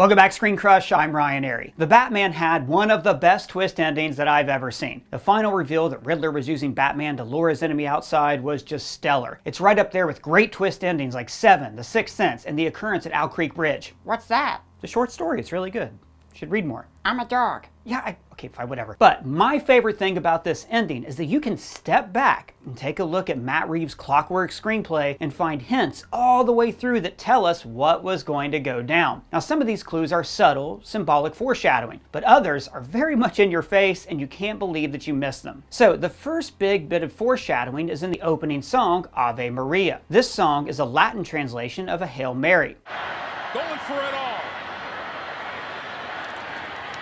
Welcome back, Screen Crush. I'm Ryan Oury. The Batman had one of the best twist endings that I've ever seen. The final reveal that Riddler was using Batman to lure his enemy outside was just stellar. It's right up there with great twist endings like Seven, The Sixth Sense, and The Occurrence at Owl Creek Bridge. What's that? It's a short story. It's really good. You should read more. I'm a dog. Yeah, okay, fine, whatever. But my favorite thing about this ending is that you can step back and take a look at Matt Reeves' Clockwork screenplay and find hints all the way through that tell us what was going to go down. Now, some of these clues are subtle, symbolic foreshadowing, but others are very much in your face and you can't believe that you missed them. So the first big bit of foreshadowing is in the opening song, Ave Maria. This song is a Latin translation of a Hail Mary. Going for it all.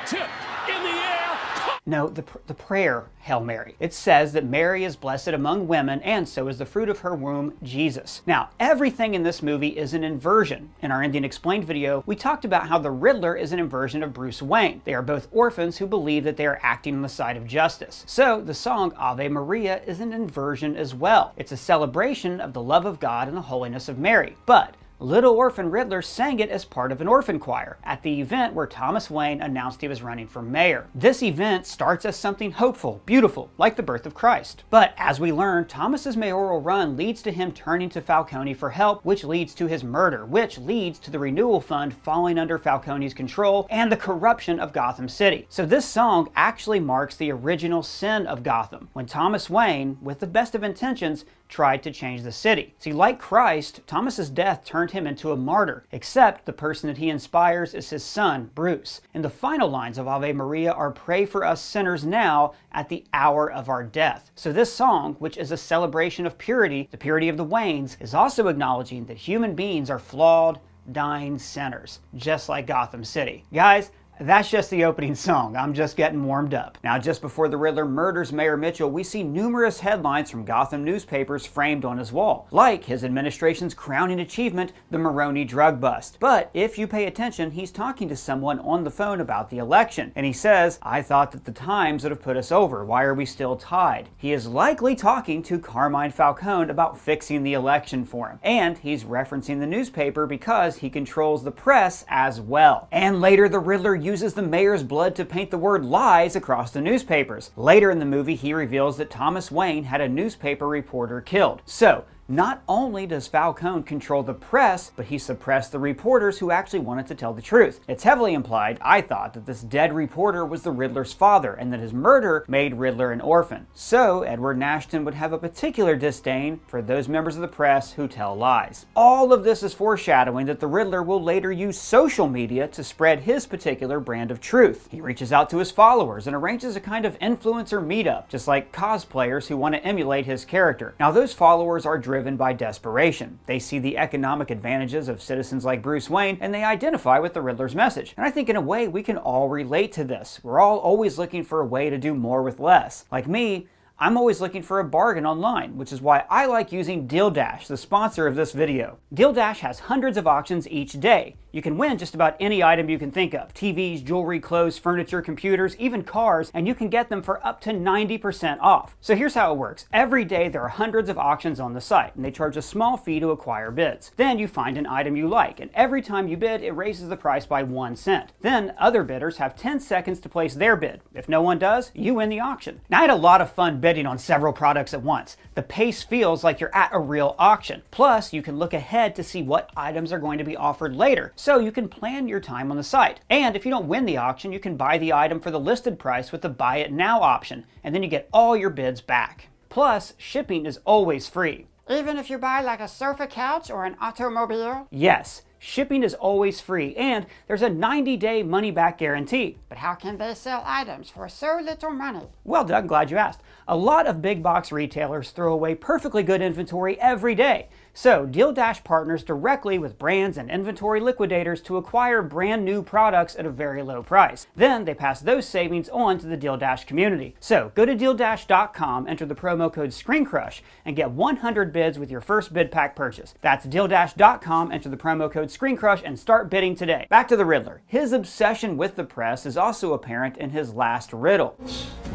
Tip in the air. No, the prayer, Hail Mary. It says that Mary is blessed among women, and so is the fruit of her womb, Jesus. Now, everything in this movie is an inversion. In our Ending Explained video, we talked about how the Riddler is an inversion of Bruce Wayne. They are both orphans who believe that they are acting on the side of justice. So, the song Ave Maria is an inversion as well. It's a celebration of the love of God and the holiness of Mary. But Little Orphan Riddler sang it as part of an orphan choir at the event where Thomas Wayne announced he was running for mayor. This event starts as something hopeful, beautiful, like the birth of Christ. But as we learn, Thomas's mayoral run leads to him turning to Falcone for help, which leads to his murder, which leads to the renewal fund falling under Falcone's control and the corruption of Gotham City. So this song actually marks the original sin of Gotham, when Thomas Wayne, with the best of intentions, tried to change the city. See, like Christ, Thomas's death turned him into a martyr, except the person that he inspires is his son, Bruce. And the final lines of Ave Maria are "Pray for us sinners now at the hour of our death." So this song, which is a celebration of purity, the purity of the Waynes, is also acknowledging that human beings are flawed, dying sinners, just like Gotham City. Guys, that's just the opening song. I'm just getting warmed up. Now, just before the Riddler murders Mayor Mitchell, we see numerous headlines from Gotham newspapers framed on his wall, like his administration's crowning achievement, the Maroney drug bust. But if you pay attention, he's talking to someone on the phone about the election, and he says, "I thought that the Times would have put us over. Why are we still tied?" He is likely talking to Carmine Falcone about fixing the election for him. And he's referencing the newspaper because he controls the press as well. And later, the Riddler uses the mayor's blood to paint the word lies across the newspapers. Later in the movie, he reveals that Thomas Wayne had a newspaper reporter killed. So, not only does Falcone control the press, but he suppressed the reporters who actually wanted to tell the truth. It's heavily implied, I thought, that this dead reporter was the Riddler's father, and that his murder made Riddler an orphan. So, Edward Nashton would have a particular disdain for those members of the press who tell lies. All of this is foreshadowing that the Riddler will later use social media to spread his particular brand of truth. He reaches out to his followers and arranges a kind of influencer meetup, just like cosplayers who want to emulate his character. Now, those followers are driven by desperation. They see the economic advantages of citizens like Bruce Wayne, and they identify with the Riddler's message. And I think in a way we can all relate to this. We're all always looking for a way to do more with less. Like me, I'm always looking for a bargain online, which is why I like using Deal Dash, the sponsor of this video. Deal Dash has hundreds of auctions each day. You can win just about any item you can think of. TVs, jewelry, clothes, furniture, computers, even cars, and you can get them for up to 90% off. So here's how it works. Every day there are hundreds of auctions on the site, and they charge a small fee to acquire bids. Then you find an item you like, and every time you bid, it raises the price by 1 cent. Then other bidders have 10 seconds to place their bid. If no one does, you win the auction. Now, I had a lot of fun bidding on several products at once. The pace feels like you're at a real auction. Plus, you can look ahead to see what items are going to be offered later, so you can plan your time on the site. And if you don't win the auction, you can buy the item for the listed price with the Buy It Now option, and then you get all your bids back. Plus, shipping is always free. Even if you buy like a sofa couch or an automobile? Yes. Shipping is always free, and there's a 90-day money-back guarantee. But how can they sell items for so little money? Well, Doug, glad you asked. A lot of big box retailers throw away perfectly good inventory every day. So, Deal Dash partners directly with brands and inventory liquidators to acquire brand new products at a very low price. Then they pass those savings on to the Deal Dash community. So, go to DealDash.com, enter the promo code ScreenCrush, and get 100 bids with your first bid pack purchase. That's DealDash.com, enter the promo code ScreenCrush, and start bidding today. Back to the Riddler. His obsession with the press is also apparent in his last riddle.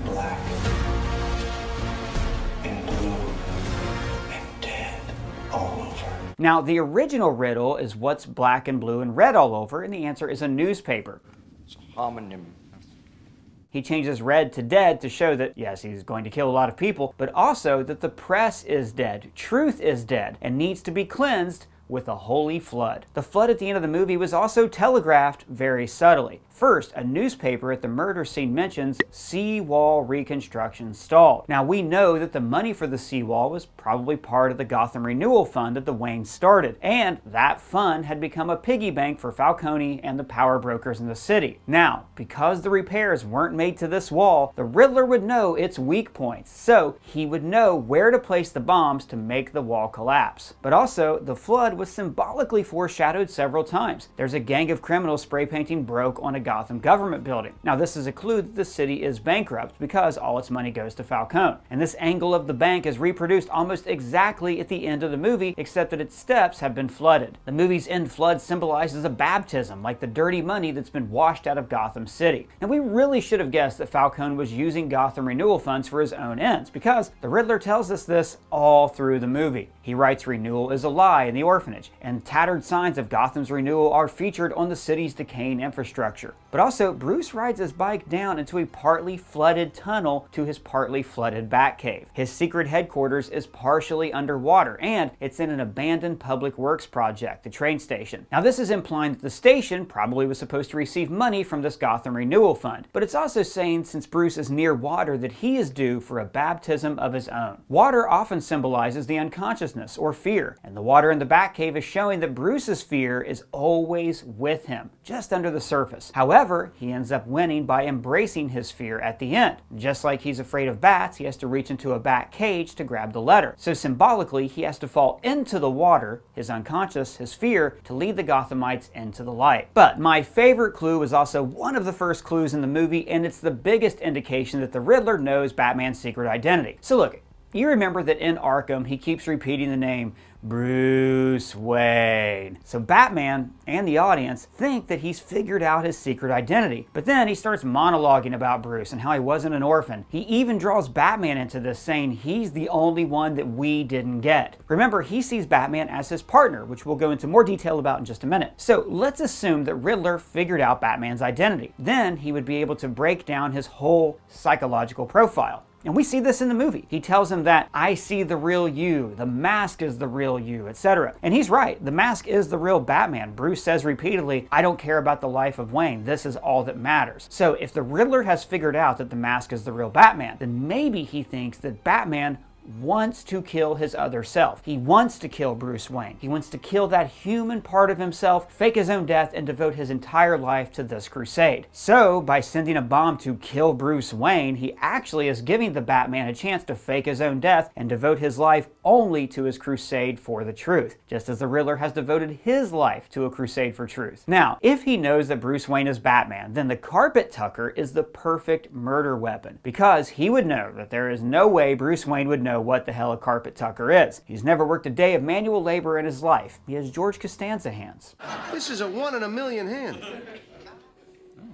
Black and blue and dead all over. Now, the original riddle is what's black and blue and red all over, and the answer is a newspaper. It's a homonym. He changes red to dead to show that, yes, he's going to kill a lot of people, but also that the press is dead, truth is dead, and needs to be cleansed with a holy flood. The flood at the end of the movie was also telegraphed very subtly. First, a newspaper at the murder scene mentions seawall reconstruction stalled. Now, we know that the money for the seawall was probably part of the Gotham Renewal Fund that the Waynes started, and that fund had become a piggy bank for Falcone and the power brokers in the city. Now, because the repairs weren't made to this wall, the Riddler would know its weak points, so he would know where to place the bombs to make the wall collapse. But also, the flood was symbolically foreshadowed several times. There's a gang of criminals spray painting broke on a Gotham government building. Now, this is a clue that the city is bankrupt because all its money goes to Falcone. And this angle of the bank is reproduced almost exactly at the end of the movie, except that its steps have been flooded. The movie's end flood symbolizes a baptism, like the dirty money that's been washed out of Gotham City. And we really should have guessed that Falcone was using Gotham renewal funds for his own ends, because the Riddler tells us this all through the movie. He writes renewal is a lie in the orphanage, and tattered signs of Gotham's renewal are featured on the city's decaying infrastructure. But also, Bruce rides his bike down into a partly flooded tunnel to his partly flooded Batcave. His secret headquarters is partially underwater, and it's in an abandoned public works project, the train station. Now, this is implying that the station probably was supposed to receive money from this Gotham Renewal Fund, but it's also saying since Bruce is near water that he is due for a baptism of his own. Water often symbolizes the unconsciousness or fear, and the water in the Batcave is showing that Bruce's fear is always with him, just under the surface. However, he ends up winning by embracing his fear at the end. Just like he's afraid of bats, he has to reach into a bat cage to grab the letter. So symbolically, he has to fall into the water, his unconscious, his fear, to lead the Gothamites into the light. But my favorite clue is also one of the first clues in the movie, and it's the biggest indication that the Riddler knows Batman's secret identity. So look, you remember that in Arkham, he keeps repeating the name Bruce Wayne. So Batman and the audience think that he's figured out his secret identity. But then he starts monologuing about Bruce and how he wasn't an orphan. He even draws Batman into this, saying he's the only one that we didn't get. Remember, he sees Batman as his partner, which we'll go into more detail about in just a minute. So let's assume that Riddler figured out Batman's identity. Then he would be able to break down his whole psychological profile. And we see this in the movie. He tells him that I see the real you, the mask is the real you, etc. And he's right, the mask is the real Batman. Bruce says repeatedly, I don't care about the life of Wayne, this is all that matters. So if the Riddler has figured out that the mask is the real Batman, then maybe he thinks that Batman wants to kill his other self. He wants to kill Bruce Wayne. He wants to kill that human part of himself, fake his own death, and devote his entire life to this crusade. So, by sending a bomb to kill Bruce Wayne, he actually is giving the Batman a chance to fake his own death and devote his life only to his crusade for the truth, just as the Riddler has devoted his life to a crusade for truth. Now, if he knows that Bruce Wayne is Batman, then the carpet tucker is the perfect murder weapon, because he would know that there is no way Bruce Wayne would know what the hell a carpet tucker is. He's never worked a day of manual labor in his life. He has George Costanza hands. This is a 1 in a million hand.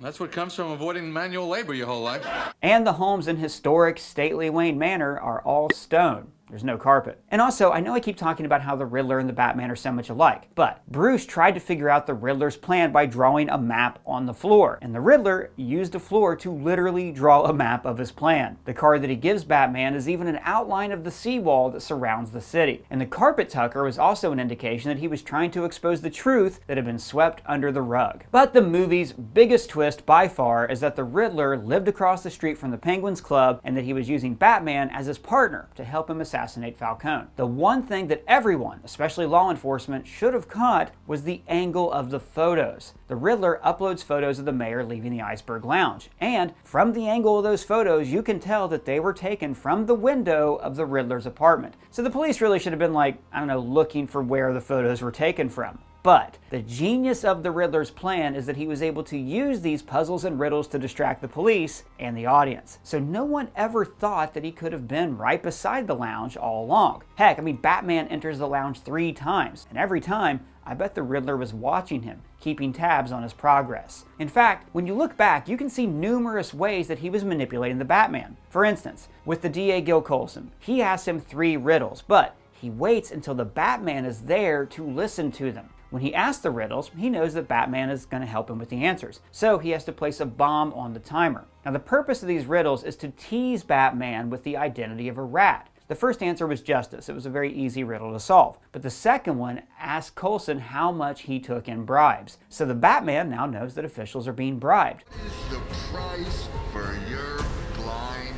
That's what comes from avoiding manual labor your whole life. And the homes in historic, stately Wayne Manor are all stone. There's no carpet. And also, I know I keep talking about how the Riddler and the Batman are so much alike, but Bruce tried to figure out the Riddler's plan by drawing a map on the floor, and the Riddler used a floor to literally draw a map of his plan. The card that he gives Batman is even an outline of the seawall that surrounds the city. And the carpet tucker was also an indication that he was trying to expose the truth that had been swept under the rug. But the movie's biggest twist by far is that the Riddler lived across the street from the Penguins Club, and that he was using Batman as his partner to help him assassinate Falcone. The one thing that everyone, especially law enforcement, should have caught was the angle of the photos. The Riddler uploads photos of the mayor leaving the Iceberg Lounge, and from the angle of those photos, you can tell that they were taken from the window of the Riddler's apartment. So the police really should have been like, I don't know, looking for where the photos were taken from. But the genius of the Riddler's plan is that he was able to use these puzzles and riddles to distract the police and the audience. So no one ever thought that he could have been right beside the lounge all along. Heck, I mean, Batman enters the lounge 3 times, and every time, I bet the Riddler was watching him, keeping tabs on his progress. In fact, when you look back, you can see numerous ways that he was manipulating the Batman. For instance, with the DA Gil Colson, he asked him 3 riddles, but he waits until the Batman is there to listen to them. When he asks the riddles, he knows that Batman is going to help him with the answers, so he has to place a bomb on the timer. Now, the purpose of these riddles is to tease Batman with the identity of a rat. The first answer was justice. It was a very easy riddle to solve. But the second one asked Coulson how much he took in bribes. So the Batman now knows that officials are being bribed. Is the price for your blind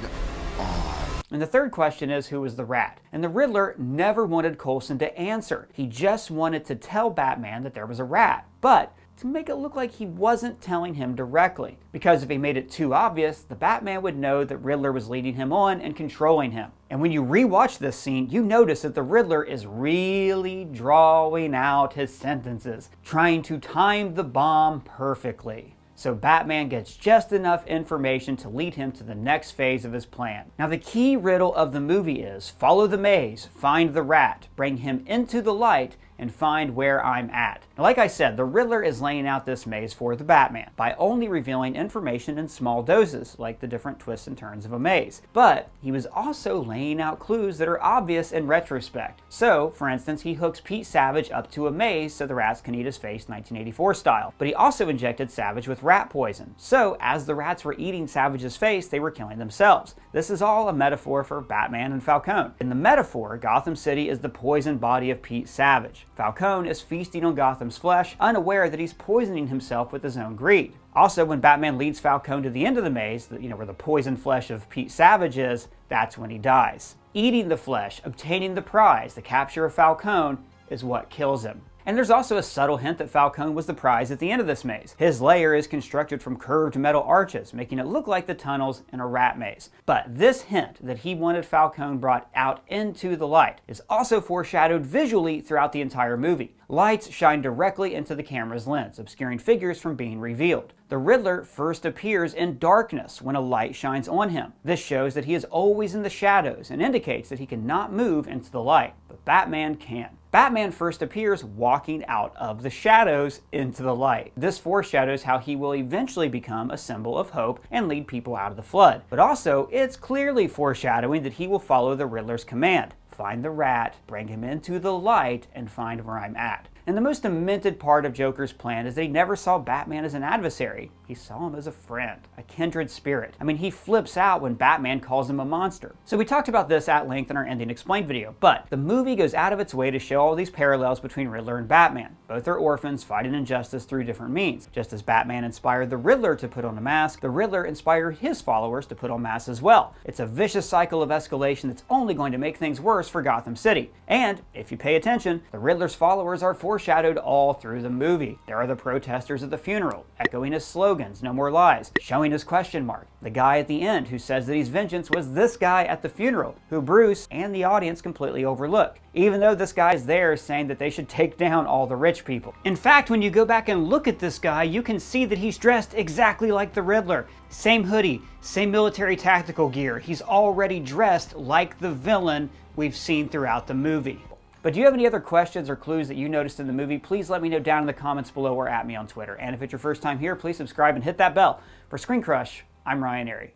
eye? And the third question is, who was the rat? And the Riddler never wanted Coulson to answer. He just wanted to tell Batman that there was a rat, but to make it look like he wasn't telling him directly. Because if he made it too obvious, the Batman would know that Riddler was leading him on and controlling him. And when you rewatch this scene, you notice that the Riddler is really drawing out his sentences, trying to time the bomb perfectly. So Batman gets just enough information to lead him to the next phase of his plan. Now, the key riddle of the movie is follow the maze, find the rat, bring him into the light, and find where I'm at. Now, like I said, the Riddler is laying out this maze for the Batman by only revealing information in small doses, like the different twists and turns of a maze. But he was also laying out clues that are obvious in retrospect. So, for instance, he hooks Pete Savage up to a maze so the rats can eat his face 1984 style. But he also injected Savage with rat poison. So, as the rats were eating Savage's face, they were killing themselves. This is all a metaphor for Batman and Falcone. In the metaphor, Gotham City is the poisoned body of Pete Savage. Falcone is feasting on Gotham's flesh, unaware that he's poisoning himself with his own greed. Also, when Batman leads Falcone to the end of the maze, where the poisoned flesh of Pete Savage is, that's when he dies. Eating the flesh, obtaining the prize, the capture of Falcone, is what kills him. And there's also a subtle hint that Falcone was the prize at the end of this maze. His lair is constructed from curved metal arches, making it look like the tunnels in a rat maze. But this hint that he wanted Falcone brought out into the light is also foreshadowed visually throughout the entire movie. Lights shine directly into the camera's lens, obscuring figures from being revealed. The Riddler first appears in darkness when a light shines on him. This shows that he is always in the shadows and indicates that he cannot move into the light, but Batman can. Batman first appears walking out of the shadows into the light. This foreshadows how he will eventually become a symbol of hope and lead people out of the flood. But also, it's clearly foreshadowing that he will follow the Riddler's command. Find the rat, bring him into the light, and find where I'm at. And the most demented part of Joker's plan is that he never saw Batman as an adversary. He saw him as a friend, a kindred spirit. I mean, he flips out when Batman calls him a monster. So we talked about this at length in our Ending Explained video, but the movie goes out of its way to show all these parallels between Riddler and Batman. Both are orphans fighting injustice through different means. Just as Batman inspired the Riddler to put on a mask, the Riddler inspired his followers to put on masks as well. It's a vicious cycle of escalation that's only going to make things worse for Gotham City. And, if you pay attention, the Riddler's followers are foreshadowed all through the movie. There are the protesters at the funeral, echoing his slogans, no more lies, showing his question mark. The guy at the end who says that he's vengeance was this guy at the funeral, who Bruce and the audience completely overlook, even though this guy's there saying that they should take down all the rich people. In fact, when you go back and look at this guy, you can see that he's dressed exactly like the Riddler. Same hoodie, same military tactical gear. He's already dressed like the villain we've seen throughout the movie. But do you have any other questions or clues that you noticed in the movie? Please let me know down in the comments below or at me on Twitter. And if it's your first time here, please subscribe and hit that bell. For Screen Crush, I'm Ryan Oury.